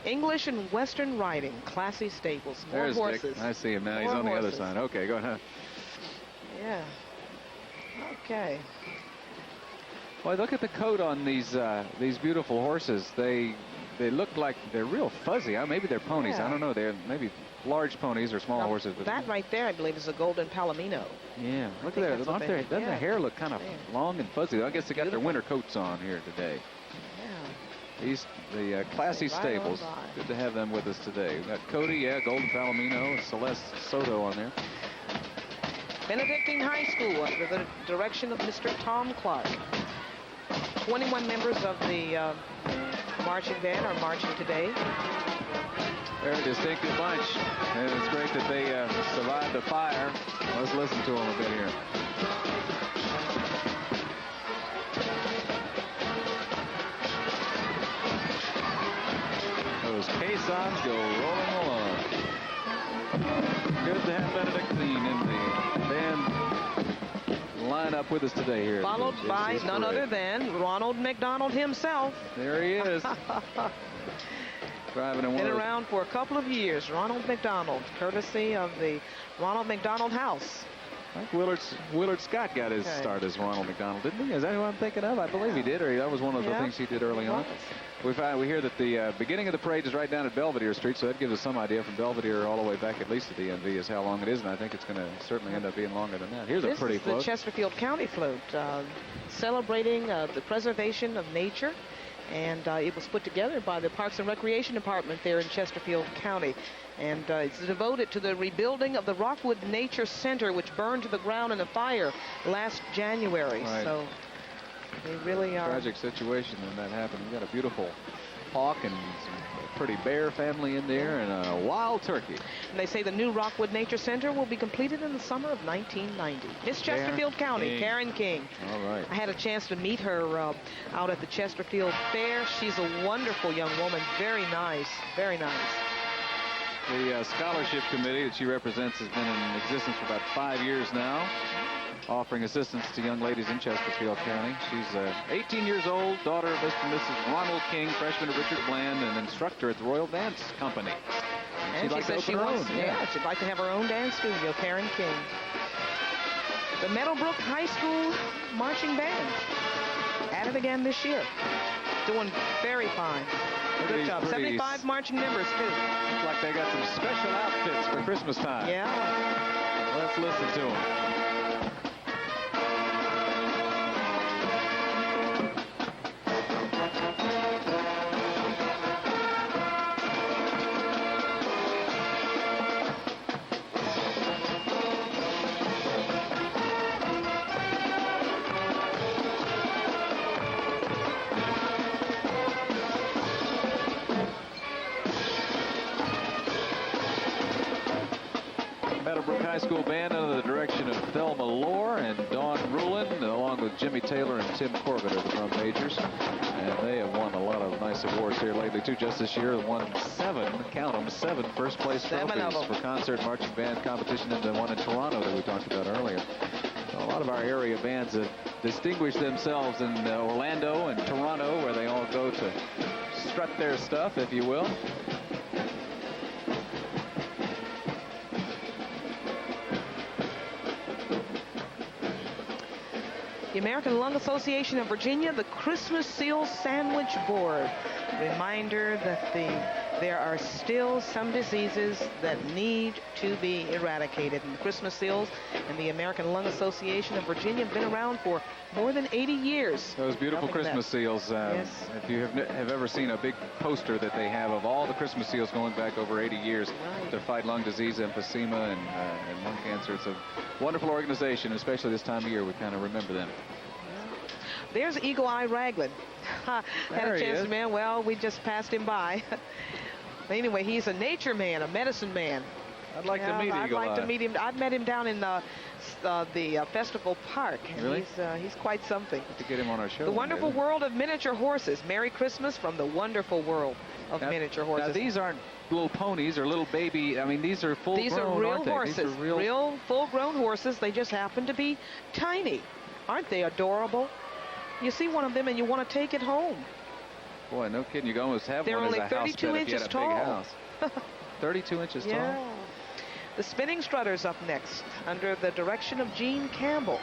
English and Western riding, classy stables, more There's horses. Dick. I see him now. More He's on horses. the other side. Okay, go ahead. Yeah. Okay. Well, look at the coat on these beautiful horses. They look like they're real fuzzy. Maybe they're ponies. Yeah. I don't know. They're maybe large ponies or small horses. But that right there, I believe, is a golden palomino. Yeah, look at that. Doesn't the hair look kind of long and fuzzy? I guess they got their winter coats on here today. Yeah. The classy stables. Good to have them with us today. We've got Cody, golden palomino, Celeste Soto on there. Benedictine High School under the direction of Mr. Tom Clark. 21 members of the marching band are marching today. They're a distinctive bunch, and it's great that they survived the fire. Let's listen to them a bit here. Those caissons go rolling along. Good to have Benedictine in the band line up with us today here. Followed by none other than Ronald McDonald himself. There he is. Driving in one Been around for a couple of years. Ronald McDonald, courtesy of the Ronald McDonald House. I think Willard Scott got his start as Ronald McDonald, didn't he? Is that who I'm thinking of? I believe he did, or that was one of the things he did early on. We hear that the beginning of the parade is right down at Belvedere Street, so that gives us some idea from Belvedere all the way back at least to DMV is how long it is, and I think it's going to certainly end up being longer than that. Here's a pretty float. This is the Chesterfield County float, celebrating the preservation of nature, and it was put together by the Parks and Recreation Department there in Chesterfield County. And it's devoted to the rebuilding of the Rockwood Nature Center, which burned to the ground in a fire last January. Right. So they really are. Tragic situation when that happened. We got a beautiful hawk and a pretty bear family in there and a wild turkey. And they say the new Rockwood Nature Center will be completed in the summer of 1990. Miss Chesterfield County, Karen King. All right. I had a chance to meet her out at the Chesterfield Fair. She's a wonderful young woman. Very nice. Very nice. The scholarship committee that she represents has been in existence for about 5 years now, offering assistance to young ladies in Chesterfield County. She's 18 years old, daughter of Mr. and Mrs. Ronald King, freshman at Richard Bland, and instructor at the Royal Dance Company. And she says she wants, she'd like to have her own dance studio, Karen King. The Meadowbrook High School Marching Band, at it again this year. Doing very fine. Good job. 75 marching members, too. Looks like they got some special outfits for Christmas time. Yeah. Let's listen to them. Meadowbrook High School Band under the direction of Thelma Lohr and Dawn Rulin, along with Jimmy Taylor and Tim Corbett are the drum majors. And they have won a lot of nice awards here lately, too. Just this year, won 7, count them, 7 first-place trophies for concert marching band competition, and the one in Toronto that we talked about earlier. So a lot of our area bands have distinguished themselves in Orlando and Toronto, where they all go to strut their stuff, if you will. The American Lung Association of Virginia, the Christmas Seal Sandwich Board. Reminder that there are still some diseases that need to be eradicated. And the Christmas seals and the American Lung Association of Virginia have been around for more than 80 years. Those beautiful Christmas seals. Yes. If you have ever seen a big poster that they have of all the Christmas seals going back over 80 years to fight lung disease, emphysema, and lung cancer, it's a wonderful organization, especially this time of year. We kind of remember them. There's Eagle Eye Ragland. Had a chance to man. Well, we just passed him by. Anyway, he's a nature man, a medicine man. I'd like to meet Eagle Eye. I'd like to meet him. I've met him down in the Festival Park. And really? He's quite something. To get him on our show. The Wonderful World of Miniature Horses. Merry Christmas from the Wonderful World of Miniature Horses. Now, these aren't little ponies or little baby. I mean, these are full-grown. These are real horses. These are real full-grown horses. They just happen to be tiny. Aren't they adorable? You see one of them and you want to take it home. Boy, no kidding. You can almost have They're one only as a house 32 pet if you inches had a tall. big house. 32 inches Yeah. tall. The spinning strutters up next under the direction of Gene Campbell.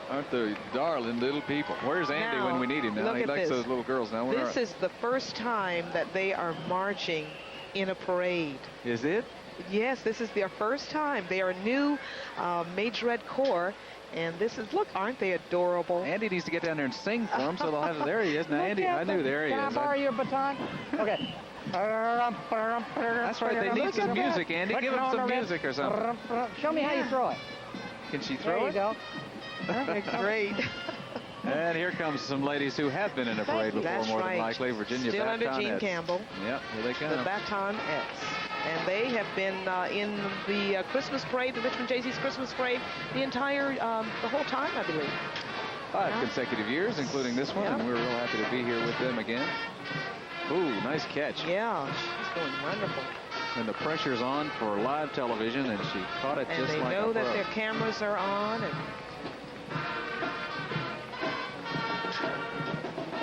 Aren't they darling little people? Where's Andy Now, when we need him now? look He at likes this. those little girls now. Where This are- is the first time that they are marching in a parade. Is it? Yes, this is their first time. They are new Majorette Corps, and this is, look, aren't they adorable? Andy needs to get down there and sing for him, so they'll have it. There he is. Now, Andy, I knew there he Can I is. borrow your baton? Okay. That's right. They need Look some at that. music, Andy. Give them some music or something. Show me how you throw it. Can she There throw you it? go. Great. And here comes some ladies who have been in a parade before, That's more right. than likely. Virginia Still under Gene Batonettes. Campbell. Yep, here they come. The Batonettes. And they have been in the Christmas parade, the Richmond Jaycees Christmas parade, the whole time, I believe. 5 consecutive years, including this one, Yep. and we're real happy to be here with them again. Ooh, nice catch. Yeah, she's doing wonderful. And the pressure's on for live television, and she caught it And just they like know a that pro. their cameras are on, and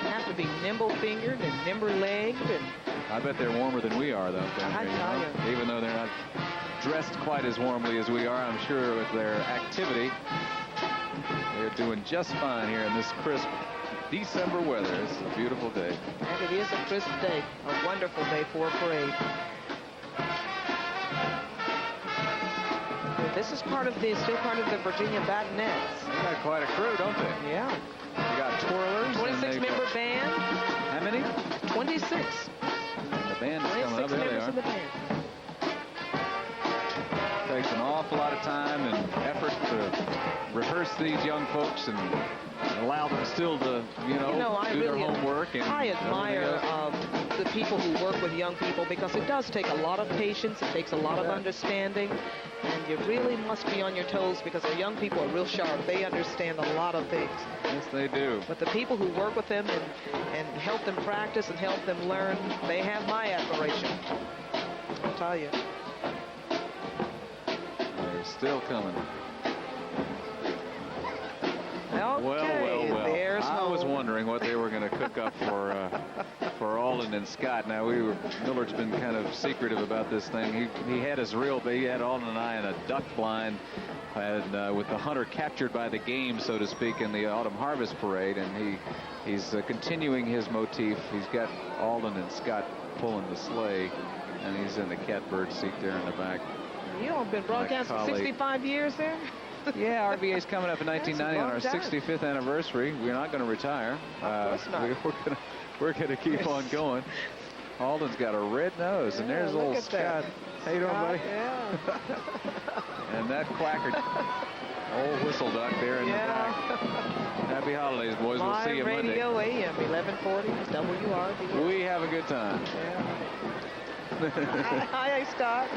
have to be nimble-fingered and nimble-legged, and I bet they're warmer than we are, though. Down I here, tell know? Even though they're not dressed quite as warmly as we are, I'm sure with their activity, they're doing just fine here in this crisp December weather. It's a beautiful day. and it is a crisp day, a wonderful day for a parade. This is still part of the Virginia Batonettes. They got quite a crew, don't they? Yeah. They got twirlers. 26-member band. How many? 26. The band is coming up. 26 There they members are. of the band. Takes an awful lot of time and effort to rehearse these young folks and allow them still to, I do really their homework. And I admire everything else. the people who work with young people, because it does take a lot of patience. It takes a lot of understanding. And you really must be on your toes, because our young people are real sharp. They understand a lot of things. Yes, they do. But the people who work with them and help them practice and help them learn, they have my admiration. I'll tell you. They're still coming. Okay, Well. there's I was home. wondering what they were going to cook up for Alden and Scott. Now, Millard's been kind of secretive about this thing. He had he had Alden and I in a duck blind, and with the hunter captured by the game, so to speak, in the Autumn Harvest Parade, and he's continuing his motif. He's got Alden and Scott pulling the sleigh, and he's in the catbird seat there in the back. You all been broadcasting colleague. 65 years there? Yeah, RVA's coming up in 1990 on our long time. 65th anniversary. We're not going to retire. Of course not. We're going to keep on going. Alden's got a red nose, and there's look old at that. Scott. How you doing, buddy? Yeah. And that quacker, old whistle duck there in the back. Happy holidays, boys. We'll see you Monday. Radio AM 1140 WRB. We have a good time. Hi, Scott.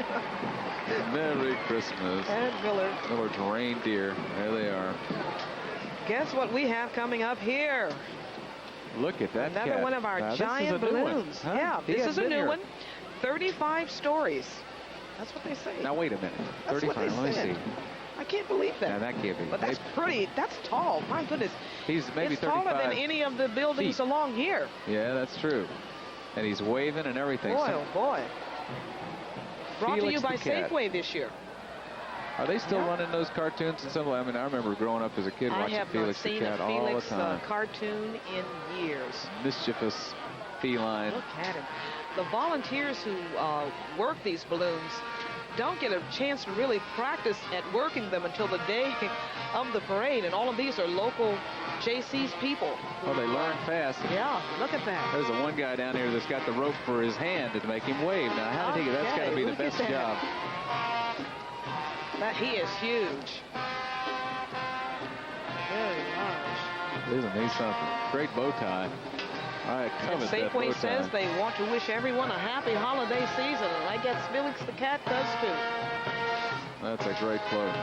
Merry Christmas. And Millard. Millard's reindeer. There they are. Guess what we have coming up here? Look at that Another cat. one of our Now, giant this is a new one, balloons. huh? Yeah, He this has is a been new here. one. 35 stories. That's what they say. Now, wait a minute. That's what 35. they Let me said. see. I can't believe that. Now, that can't be. But that's pretty. That's tall. My goodness. He's maybe it's 35 taller than any of the buildings feet. along here. Yeah, that's true. And he's waving and everything. Boy, So- oh boy. Brought to Felix you by the cat. Safeway this year. Are they still Yeah. running those cartoons and stuff? I mean, I remember growing up as a kid I watching have Felix not the seen cat a all the Felix time. cartoon in years. Mischievous feline. Look at him. The volunteers who work these balloons don't get a chance to really practice at working them until the day of the parade. And all of these are local Jaycees people. Oh, they learn fast. Yeah, look at that. There's the one guy down here that's got the rope for his hand to make him wave. Now, how did he get? That's got to be the look at best that. job. He is huge. Very large. Isn't he something? Great bow tie. I And covet that bow Safeway tie. says they want to wish everyone a happy holiday season, and I guess Felix the cat does too. That's a great float.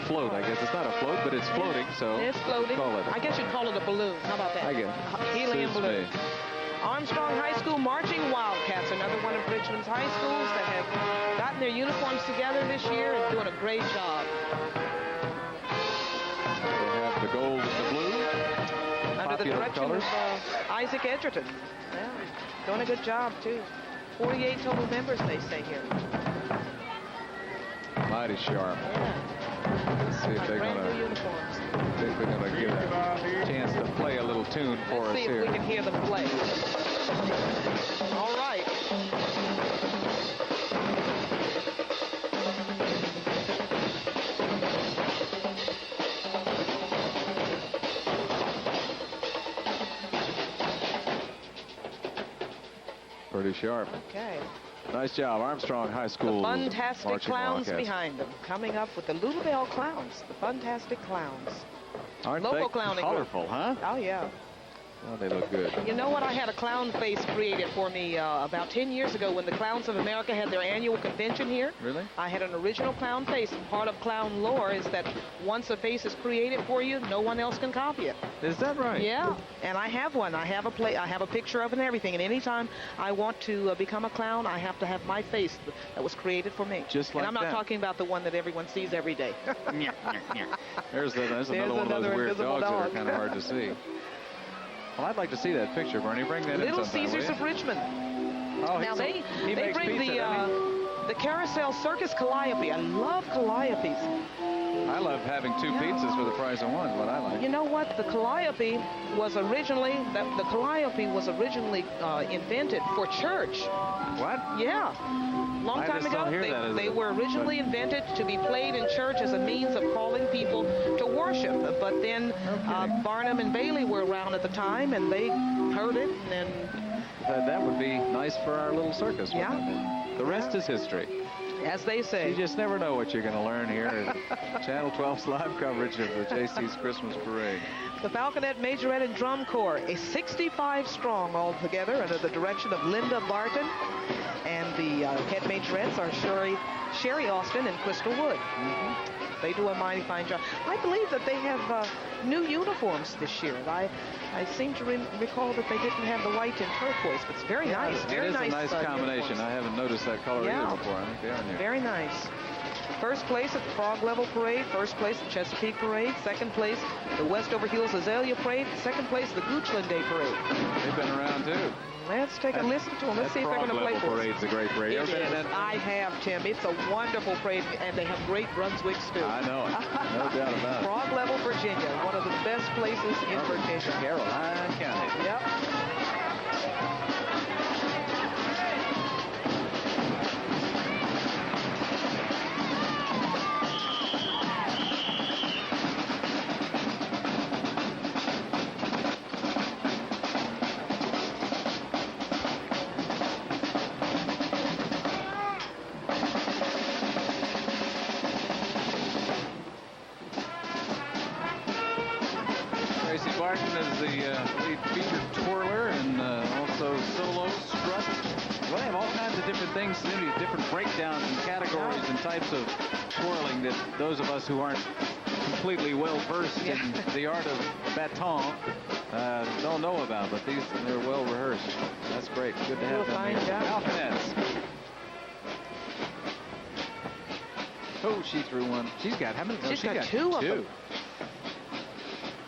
Float, I guess. It's not a float, but it's floating, so It's floating. call it. I guess you'd call it a balloon. How about that? I guess. Helium Suits balloon. me. Armstrong High School Marching Wildcats, another one of Richmond's high schools that have gotten their uniforms together this year and doing a great job. They have the gold and the blue. Under the Field direction colors. of Isaac Edgerton. Yeah, doing a good job, too. 48 total members, they say here. Mighty sharp. Yeah. Let's see if they're Brand going new uniforms. to give a chance to play a little tune for Let's us see if here. we can hear them play. All right. Pretty sharp. Okay. Nice job, Armstrong High School. The Fantastic marching Clowns Wildcats. behind them. Coming up with the Little Bell Clowns. The Fantastic Clowns. Aren't Local they clowning group. colorful, huh? Oh, yeah. Well, they look good. You know what? I had a clown face created for me about 10 years ago when the Clowns of America had their annual convention here. Really? I had an original clown face. Part of clown lore is that once a face is created for you, no one else can copy it. Is that right? Yeah, and I have one. I have a picture of it and everything. And anytime I want to become a clown, I have to have my face that was created for me. Just like and I'm not that. talking about the one that everyone sees every day. There's another one of those another weird invisible dogs that are dog. kind of hard to see. Well, I'd like to see that picture, Bernie. Bring that Little in sometime, will Caesars you? of Richmond. Oh, Now he they makes bring pizza, doesn't he? the Carousel Circus Calliope. I love calliopes. I love having two pizzas for the price of one. Is what I like. You know what? The calliope was originally invented for church. What? Yeah. Long I time just ago, don't hear that as they a- were originally invented to be played in church as a means of calling people to worship. But then Barnum and Bailey were around at the time, and they heard it, and That would be nice for our little circus. Yeah. wouldn't it? The rest is history. as they say, You just never know what you're going to learn here at Channel 12's live coverage of the Jaycees Christmas Parade. the Falconet Majorette and Drum Corps, a 65 strong altogether under the direction of Linda Barton. And the head majorettes are Sherry Austin and Crystal Wood. They do a mighty fine job. I believe that they have new uniforms this year. I seem to recall that they didn't have the white and turquoise, but it's very nice. Very it is nice. a nice combination. uniforms. I haven't noticed that color Yeah. either before. I think they are new. Very nice. First place at the Frog Level Parade. First place at Chesapeake Parade. Second place, the Westover Hills Azalea Parade. Second place, the Goochland Day Parade. They've been around too. Let's take a listen to them. Let's see if they're going to play for us. Parade's a great parade. It You ever been is. in that? I have, Tim. It's a wonderful parade, and they have great Brunswicks, too. I know it. No doubt about it. Frog Level, Virginia, one of the best places in Virginia. Caroline County. Yep. Tracy Barton is the lead featured twirler and also solo strut. Well, they have all kinds of different things, different breakdowns and categories and types of twirling that those of us who aren't completely well versed in the art of baton don't know about, but they're well rehearsed. That's great. Good to have them fine here. job. Falconets. Oh, she threw one. She's got how many? She's She got two of two. them.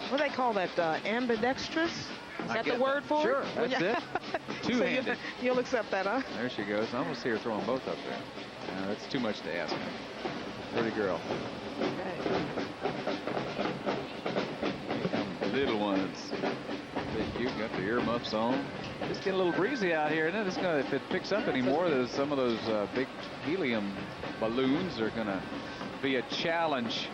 What do they call that? Ambidextrous? Is I that the get word for Sure, it? that's it. Two-handed. So you'll accept that, huh? There she goes. I almost see her throwing both up there. No, that's too much to ask. Pretty girl. Little ones. Big cute. Got the earmuffs on. It's getting a little breezy out here, isn't it? It's gonna, if it picks up anymore, some of those big helium balloons are gonna be a challenge